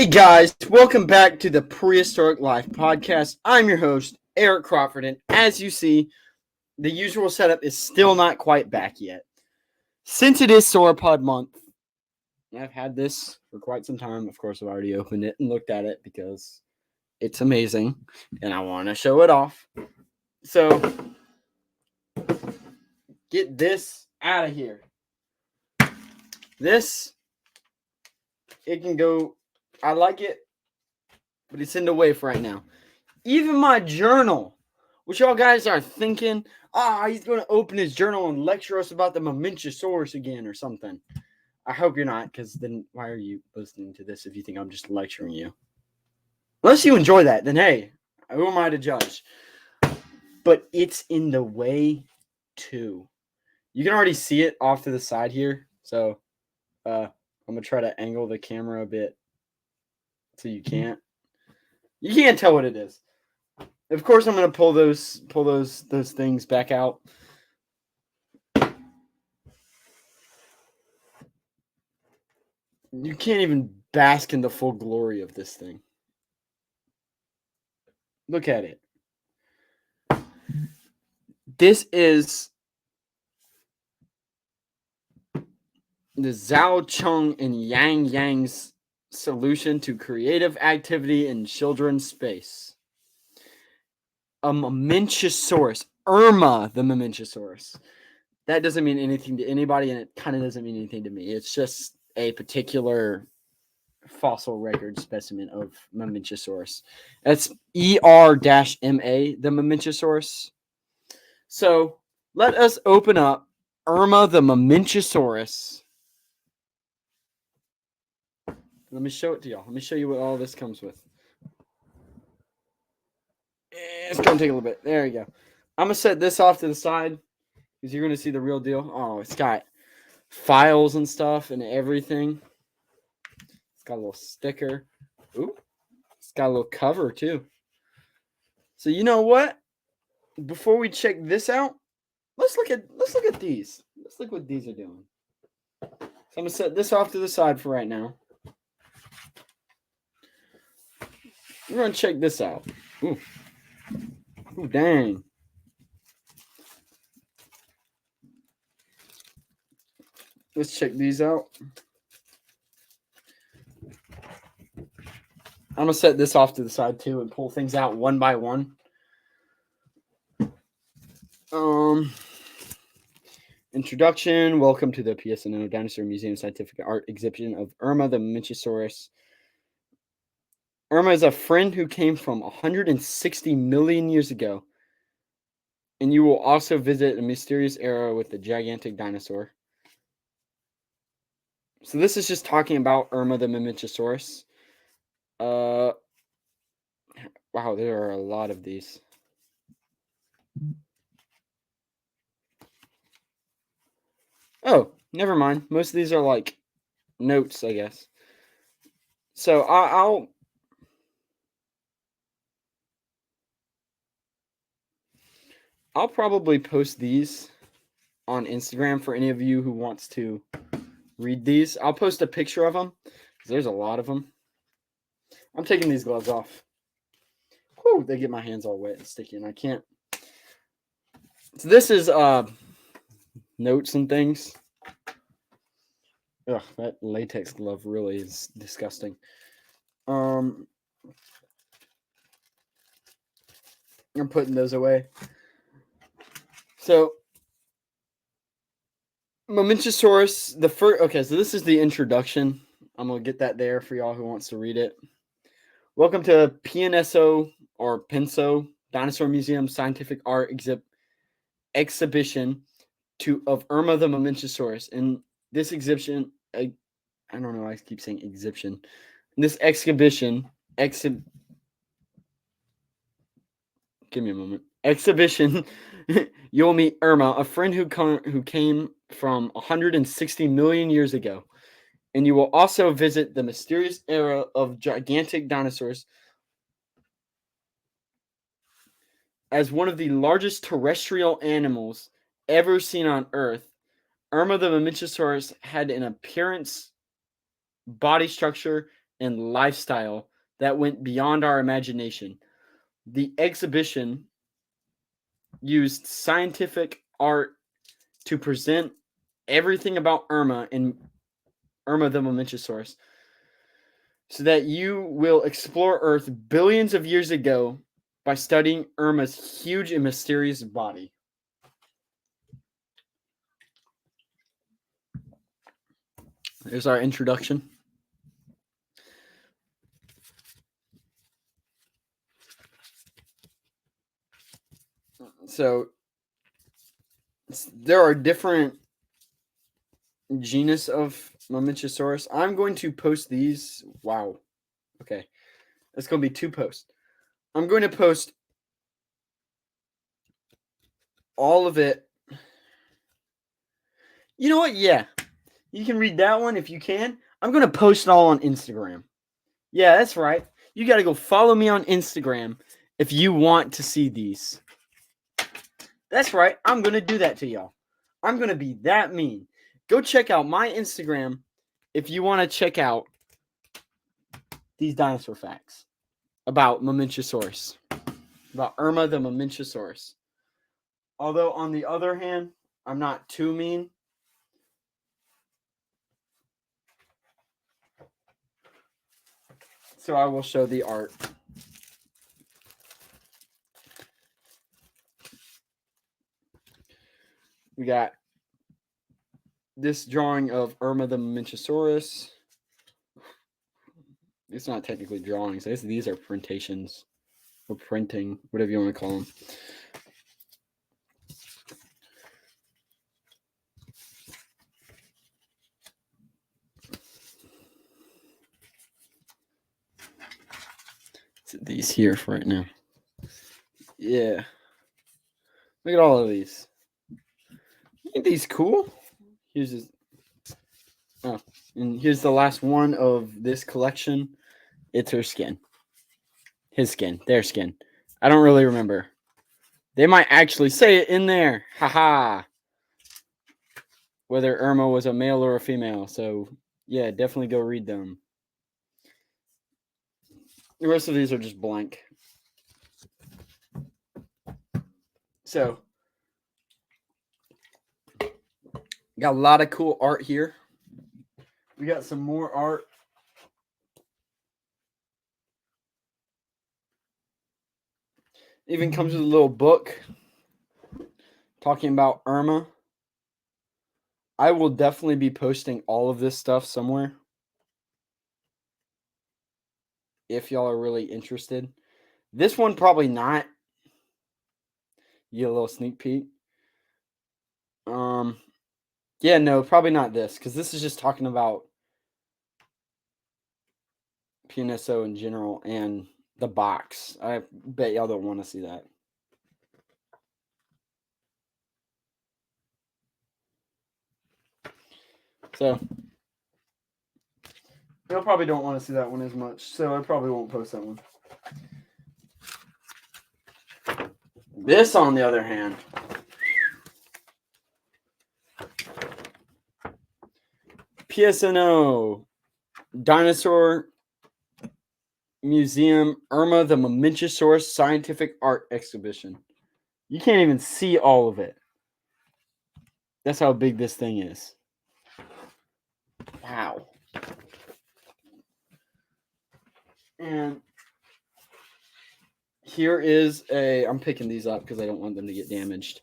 Hey guys, welcome back to the Prehistoric Life podcast. I'm your host, Eric Crawford, and as you see, the usual setup is still not quite back yet. Since it is sauropod month, I've had this for quite some time. Of course, I've already opened it and looked at it because it's amazing, and I want to show it off. So, get this out of here. This, it can go, I like it, but it's in the way for right now. Even my journal, which y'all guys are thinking, he's going to open his journal and lecture us about the mamenchiasaurs again or something. I hope you're not, because then why are you listening to this if you think I'm just lecturing you? Unless you enjoy that, then hey, who am I to judge? But it's in the way too. You can already see it off to the side here. So I'm going to try to angle the camera a bit so you can't tell what it is. Of course, I'm going to pull those things back out. You can't even bask in the full glory of this thing. Look at it. This is the Zhao Cheng and Yang Yang's solution to creative activity in children's space. A mamenchiasaurus, Irma the mamenchiasaurus. That doesn't mean anything to anybody, and it kind of doesn't mean anything to me. It's just a particular fossil record specimen of mamenchiasaurus. That's ER-MA, the mamenchiasaurus. So let us open up Irma the mamenchiasaurus. Let me show it to y'all. Let me show you what all this comes with. It's going to take a little bit. There you go. I'm going to set this off to the side because you're going to see the real deal. Oh, it's got files and stuff and everything. It's got a little sticker. Ooh, it's got a little cover too. So you know what? Before we check this out, let's look at these. Let's look what these are doing. So I'm gonna set this off to the side for right now. We're gonna check this out. Ooh, ooh, dang. Let's check these out. I'm gonna set this off to the side too and pull things out one by one. Introduction. Welcome to the PSNO Dinosaur Museum Scientific Art Exhibition of Irma the mamenchiasaurus. Irma is a friend who came from 160 million years ago, and you will also visit a mysterious era with the gigantic dinosaur. So this is just talking about Irma the mamenchiasaurus. Wow, there are a lot of these. Oh, never mind. Most of these are like notes, I guess. So I'll probably post these on Instagram for any of you who wants to read these. I'll post a picture of them because there's a lot of them. I'm taking these gloves off. Whew, they get my hands all wet and sticky, and I can't. So this is notes and things. Ugh, that latex glove really is disgusting. I'm putting those away. So, mamenchiasaurus, the first. Okay, so this is the introduction. I'm gonna get that there for y'all who wants to read it. Welcome to PNSO or PENSO Dinosaur Museum Scientific Art Exhibition of Irma the mamenchiasaurus. In this exhibition, I don't know why I keep saying exhibition. In this exhibition, give me a moment. Exhibition, you'll meet Irma, a friend who came from 160 million years ago. And you will also visit the mysterious era of gigantic dinosaurs. As one of the largest terrestrial animals ever seen on Earth, Irma the mamenchiasaurus had an appearance, body structure, and lifestyle that went beyond our imagination. The exhibition used scientific art to present everything about Irma and Irma the mamenchiasaurs, so that you will explore Earth billions of years ago by studying Irma's huge and mysterious body. There's our introduction. So there are different genus of mamenchiasaurus. I'm going to post these. Wow. Okay. It's going to be 2 posts. I'm going to post all of it. You know what? Yeah. You can read that one if you can. I'm going to post it all on Instagram. Yeah, that's right. You got to go follow me on Instagram if you want to see these. That's right. I'm going to do that to y'all. I'm going to be that mean. Go check out my Instagram if you want to check out these dinosaur facts about mamenchiasaurus, about Irma the mamenchiasaurus. Although, on the other hand, I'm not too mean. So I will show the art. We got this drawing of Irma the mamenchiasaurus. It's not technically drawings. These are printations or printing, whatever you want to call them. These here for right now. Yeah. Look at all of these. Ain't these cool? Here's his. Oh, and here's the last one of this collection. It's her skin. His skin. Their skin. I don't really remember. They might actually say it in there. Haha. Whether Irma was a male or a female. So, yeah, definitely go read them. The rest of these are just blank. So, got a lot of cool art here. We got some more art. Even comes with a little book talking about Irma. I will definitely be posting all of this stuff somewhere if y'all are really interested. This one probably not. You get a little sneak peek. Yeah, no, probably not this, because this is just talking about PNSO in general and the box. I bet y'all don't want to see that. So, y'all probably don't want to see that one as much, so I probably won't post that one. This, on the other hand, PSNO Dinosaur Museum Irma the Mamenchiasaurus Scientific Art Exhibition. You can't even see all of it. That's how big this thing is. Wow. And here is a... I'm picking these up because I don't want them to get damaged.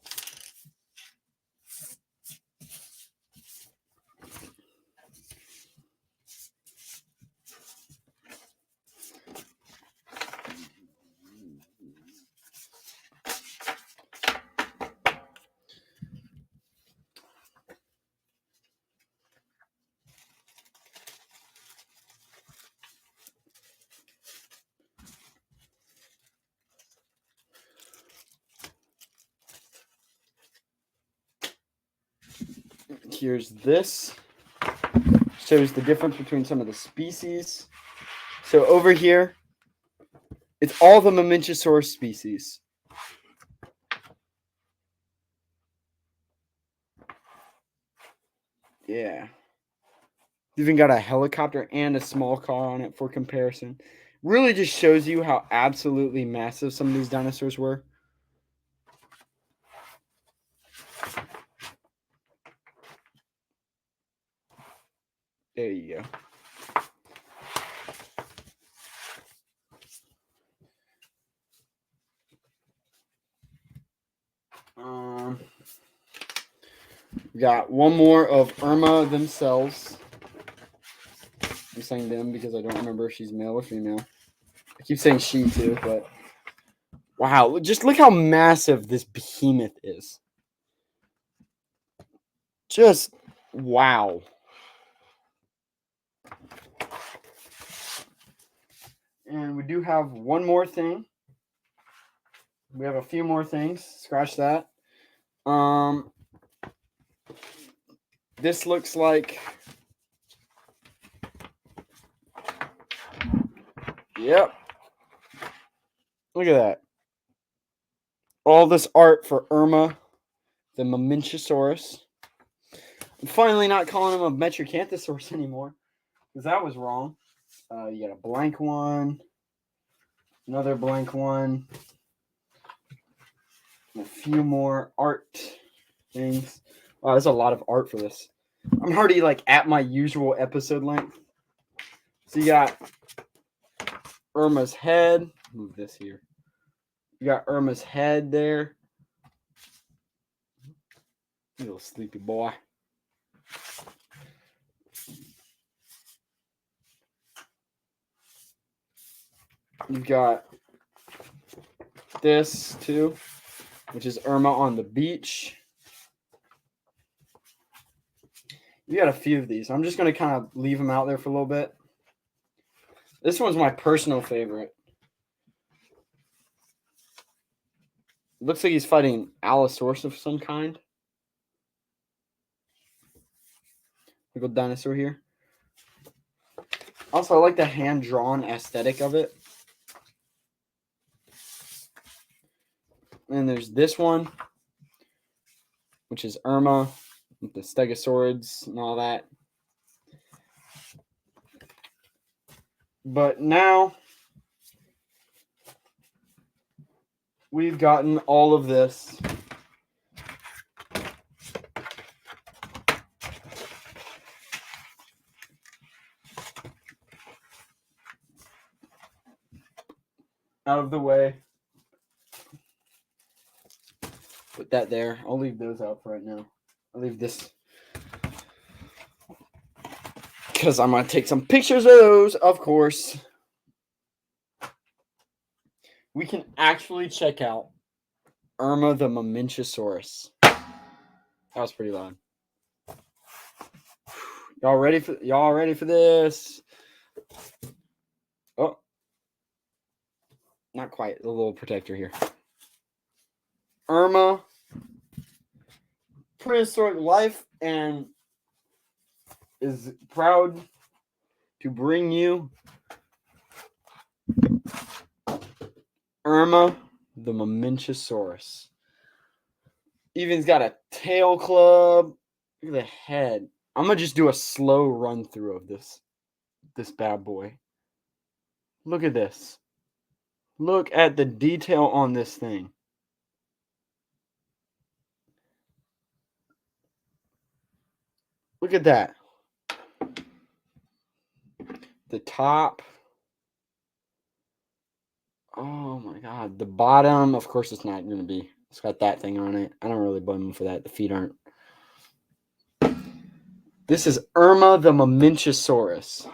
Here's this. Shows the difference between some of the species. So over here, it's all the mamenchiasaurus species. Yeah. Even got a helicopter and a small car on it for comparison. Really just shows you how absolutely massive some of these dinosaurs were. There you go. We got one more of Irma themselves. I'm saying them because I don't remember if she's male or female. I keep saying she too, but wow, just look how massive this behemoth is. Just wow. And we do have one more thing. We have a few more things. Scratch that. This looks like, yep. Look at that. All this art for Irma, the mamenchiasaurs. I'm finally not calling him a mamenchiasaurs anymore, because that was wrong. You got a blank one, another blank one, and a few more art things. Wow, there's a lot of art for this. I'm already like at my usual episode length. So you got Irma's head. Move this here. You got Irma's head there. Little sleepy boy. You've got this too, which is Irma on the beach. You got a few of these. I'm just going to kind of leave them out there for a little bit. This one's my personal favorite. Looks like he's fighting Allosaurus of some kind. Little dinosaur here. Also, I like the hand-drawn aesthetic of it. And there's this one, which is Irma with the stegosaurids and all that. But now we've gotten all of this. Out of the way. Put that there. I'll leave those out for right now. I'll leave this because I'm going to take some pictures of those, of course. We can actually check out Irma the mamenchiasaurus. That was pretty loud. Y'all ready for this? Oh. Not quite. A little protector here. Irma, prehistoric life, and is proud to bring you Irma the mamenchiasaurus. Even's got a tail club. Look at the head. I'm gonna just do a slow run through of this bad boy. Look at this. Look at the detail on this thing. Look at that. The top. Oh my god. The bottom, of course, it's not going to be. It's got that thing on it. I don't really blame them for that. The feet aren't. This is Irma the mamenchiasaurus.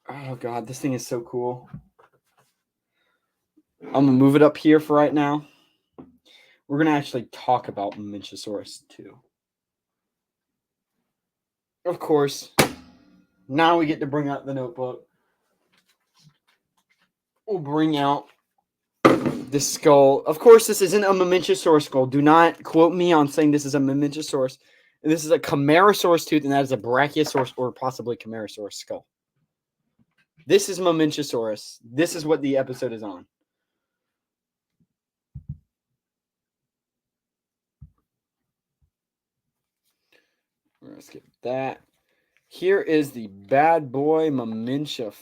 Oh god, this thing is so cool. I'm going to move it up here for right now. We're going to actually talk about mamenchiasaurus too. Of course, now we get to bring out the notebook. We'll bring out the skull. Of course, this isn't a mamenchiasaurus skull. Do not quote me on saying this is a mamenchiasaurus. This is a Camarasaurus tooth, and that is a Brachiosaurus or possibly Camarasaurus skull. This is Mamenchiasaurus. This is what the episode is on. We're going to skip that. Here is the bad boy Mamenchiasaurus.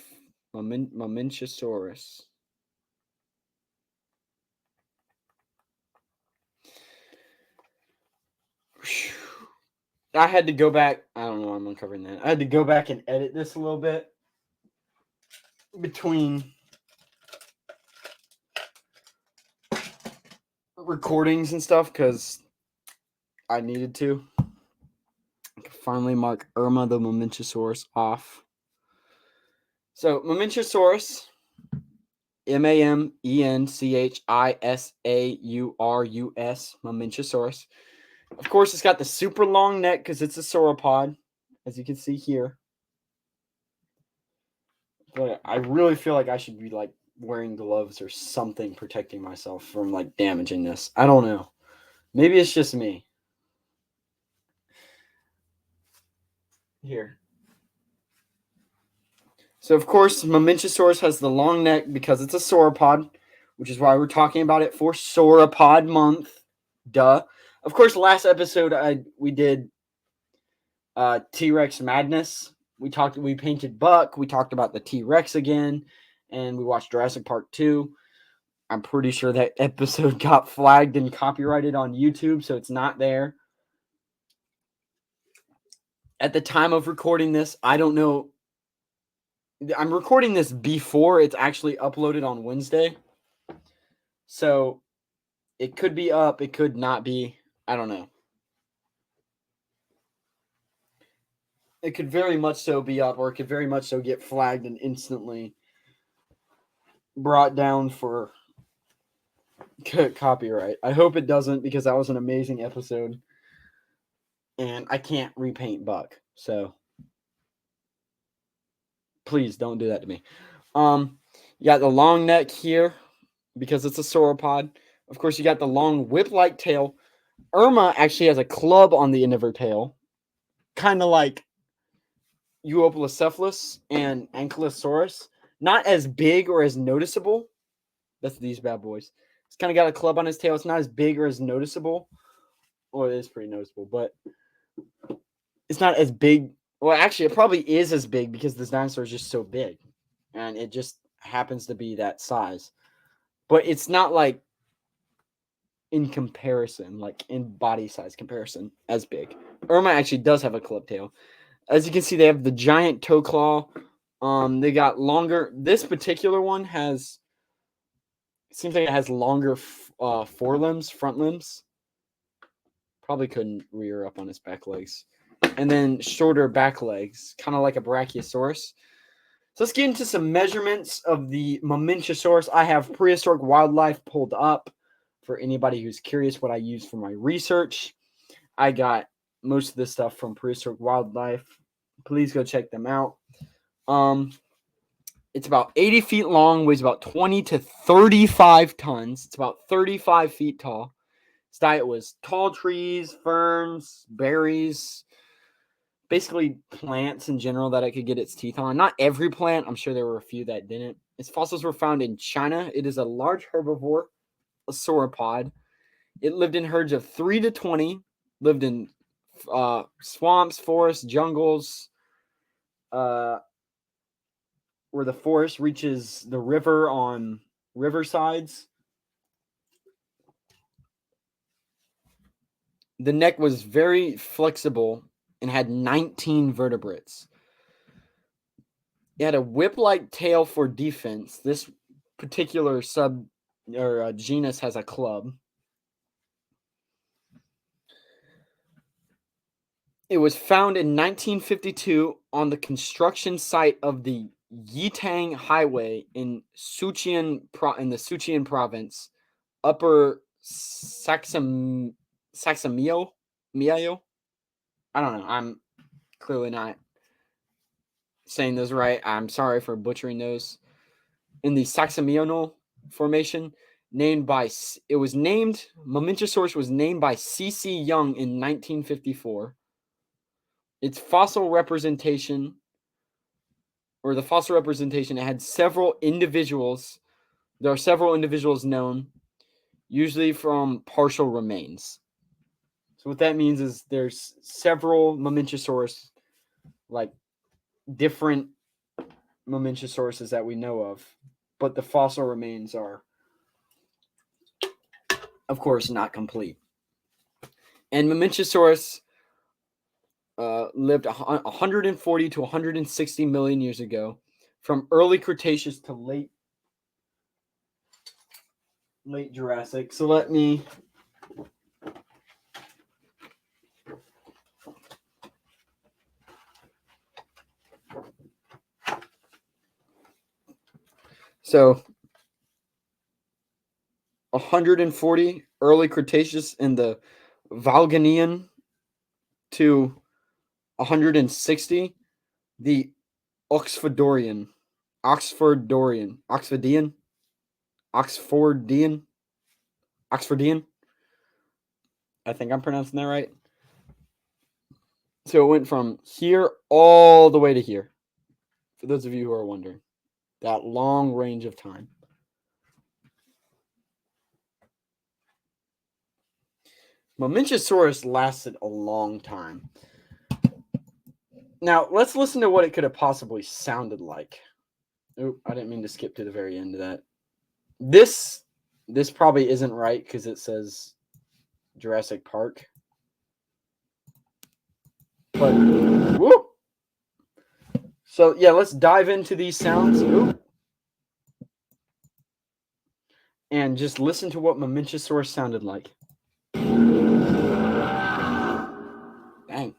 I had to go back. I don't know why I'm uncovering that. I had to go back and edit this a little bit between recordings and stuff because I needed to. I can finally mark Irma the Mamenchiasaurus off. So Mamenchiasaurus, Mamenchiasaurus, Mamenchiasaurus. Of course, it's got the super long neck because it's a sauropod, as you can see here. But I really feel like I should be like wearing gloves or something protecting myself from like damaging this. I don't know. Maybe it's just me. Here. So, of course, Mamenchiasaurus has the long neck because it's a sauropod, which is why we're talking about it for Sauropod Month. Duh. Of course, last episode we did T-Rex Madness. We painted Buck. We talked about the T-Rex again, and we watched Jurassic Park 2. I'm pretty sure that episode got flagged and copyrighted on YouTube, so it's not there. At the time of recording this, I don't know. I'm recording this before it's actually uploaded on Wednesday. So it could be up, it could not be. I don't know. It could very much so be up, or it could very much so get flagged and instantly brought down for copyright. I hope it doesn't because that was an amazing episode. And I can't repaint Buck. So please don't do that to me. You got the long neck here because it's a sauropod. Of course, you got the long whip-like tail. Irma actually has a club on the end of her tail, kind of like Euoplocephalus and Ankylosaurus. Not as big or as noticeable. That's these bad boys. It's kind of got a club on his tail. It's not as big or as noticeable. Well, it is pretty noticeable, but it's not as big. Well, actually, it probably is as big because this dinosaur is just so big. And it just happens to be that size. But it's not like in comparison, like in body size comparison, as big. Irma actually does have a club tail. As you can see, they have the giant toe claw. They got longer. This particular one has, it seems like it has longer forelimbs, front limbs. Probably couldn't rear up on his back legs. And then shorter back legs, kind of like a Brachiosaurus. So let's get into some measurements of the Mamenchiasaurus. I have Prehistoric Wildlife pulled up for anybody who's curious what I use for my research. I got most of this stuff from Prehistoric Wildlife. Please go check them out. It's about 80 feet long, weighs about 20 to 35 tons. It's about 35 feet tall. Its diet was tall trees, ferns, berries, basically plants in general that it could get its teeth on. Not every plant. I'm sure there were a few that didn't. Its fossils were found in China. It is a large herbivore, a sauropod. It lived in herds of 3 to 20, lived in swamps, forests, jungles, where the forest reaches the river on riversides. The neck was very flexible and had 19 vertebrates. It had a whip-like tail for defense. This particular genus has a club. It was found in 1952 on the construction site of the Yitang Highway in the Sichuan province, Upper Saxamiao. I don't know. I'm clearly not saying those right. I'm sorry for butchering those. In the Saxamiano Formation, Mamenchiasaurus was named by C.C. Young in 1954. Its fossil representation or the fossil representation, it had several individuals. There are several individuals known, usually from partial remains. So what that means is there's several mamenchiasaurs, like different mamenchiasauruses that we know of, but the fossil remains are, of course, not complete. And mamenchiasaurus lived 140 to 160 million years ago, from early Cretaceous to late Jurassic. So let me so 140 early Cretaceous in the Valganian to 160 the Oxfordian. I think I'm pronouncing that right. So it went from here all the way to here. For those of you who are wondering, that long range of time. Mamenchiasaurus lasted a long time. Now, let's listen to what it could have possibly sounded like. Oh, I didn't mean to skip to the very end of that. This probably isn't right because it says Jurassic Park. But, whoop! So, yeah, let's dive into these sounds. Ooh. And just listen to what Mamenchiasaurus sounded like. Dang.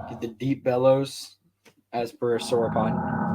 Get the deep bellows as per a sauropod.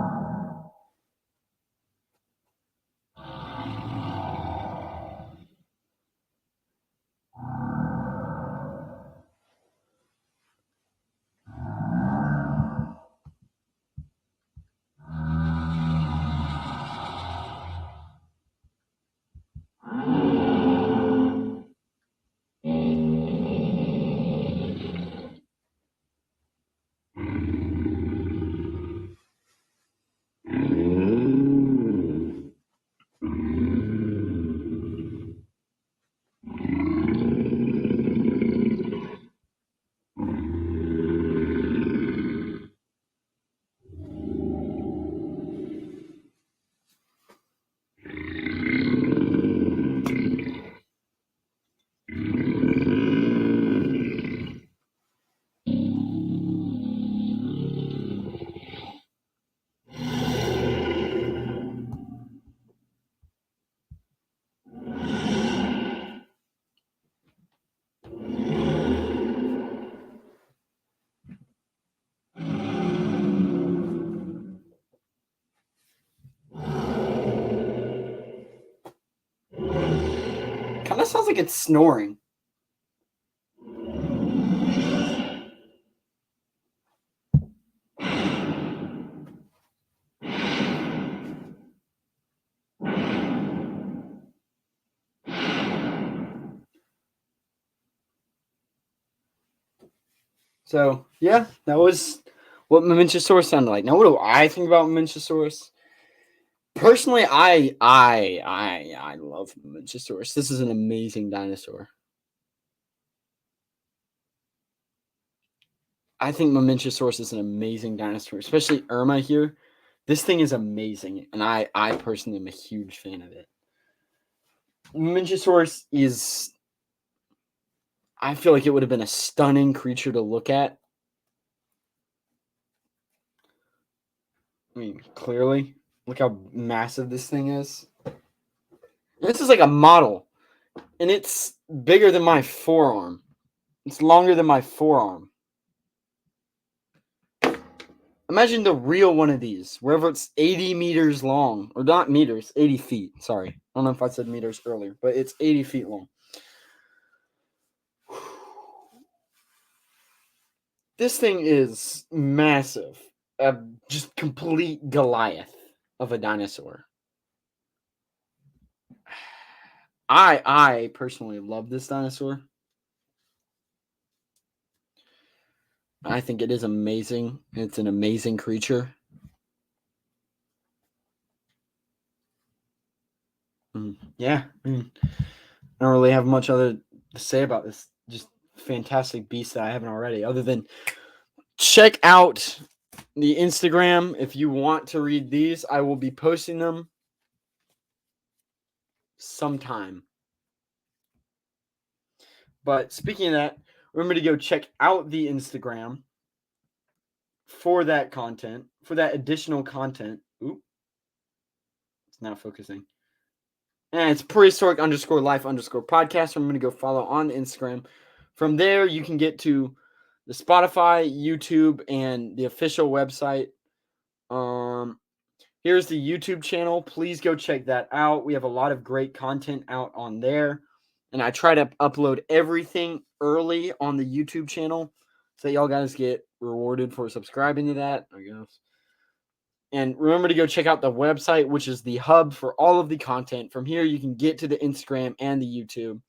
Kind of sounds like it's snoring. So, yeah, that was what Mamenchiasaurus sounded like. Now, what do I think about Mamenchiasaurus? Personally, I love mamenchiasaurs. This is an amazing dinosaur. I think mamenchiasaurs is an amazing dinosaur, especially Irma here. This thing is amazing, and I personally am a huge fan of it. Mamenchiasaurus is, I feel like it would have been a stunning creature to look at. I mean, clearly, look how massive this thing is. This is like a model, and it's bigger than my forearm. It's longer than my forearm. Imagine the real one of these, wherever it's 80 meters long, or not meters, 80 feet. Sorry. I don't know if I said meters earlier, but it's 80 feet long. This thing is massive. Just complete Goliath of a dinosaur. I personally love this dinosaur. I think it is amazing. It's an amazing creature. Yeah, I mean, I don't really have much other to say about this just fantastic beast that I haven't already, other than check out the Instagram if you want to read these. I will be posting them sometime. But speaking of that, remember to go check out the Instagram for that content, for that additional content. Oop, it's not focusing. And it's prehistoric_life_podcast. I'm going to go follow on Instagram. From there, you can get to the Spotify, YouTube, and the official website. Here's the YouTube channel. Please go check that out. We have a lot of great content out on there. And I try to upload everything early on the YouTube channel so y'all guys get rewarded for subscribing to that, I guess. And remember to go check out the website, which is the hub for all of the content. From here, you can get to the Instagram and the YouTube.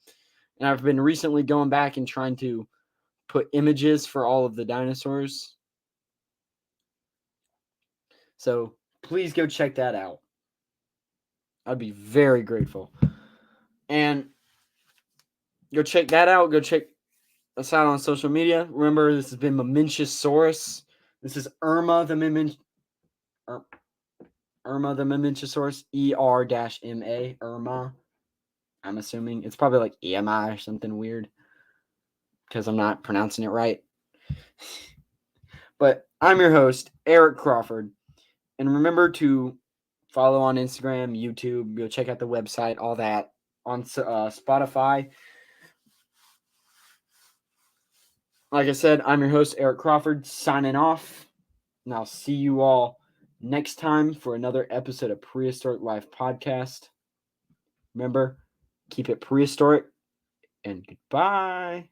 And I've been recently going back and trying to put images for all of the dinosaurs. So please go check that out. I'd be very grateful. And go check that out. Go check us out on social media. Remember, this has been mamenchiasaurs. This is Irma the mamenchiasaurs. ER-MA. Irma. I'm assuming. It's probably like EMI or something weird, because I'm not pronouncing it right. But I'm your host, Eric Crawford. And remember to follow on Instagram, YouTube. Go check out the website, all that. On Spotify. Like I said, I'm your host, Eric Crawford, signing off. And I'll see you all next time for another episode of Prehistoric Life Podcast. Remember, keep it prehistoric, and goodbye.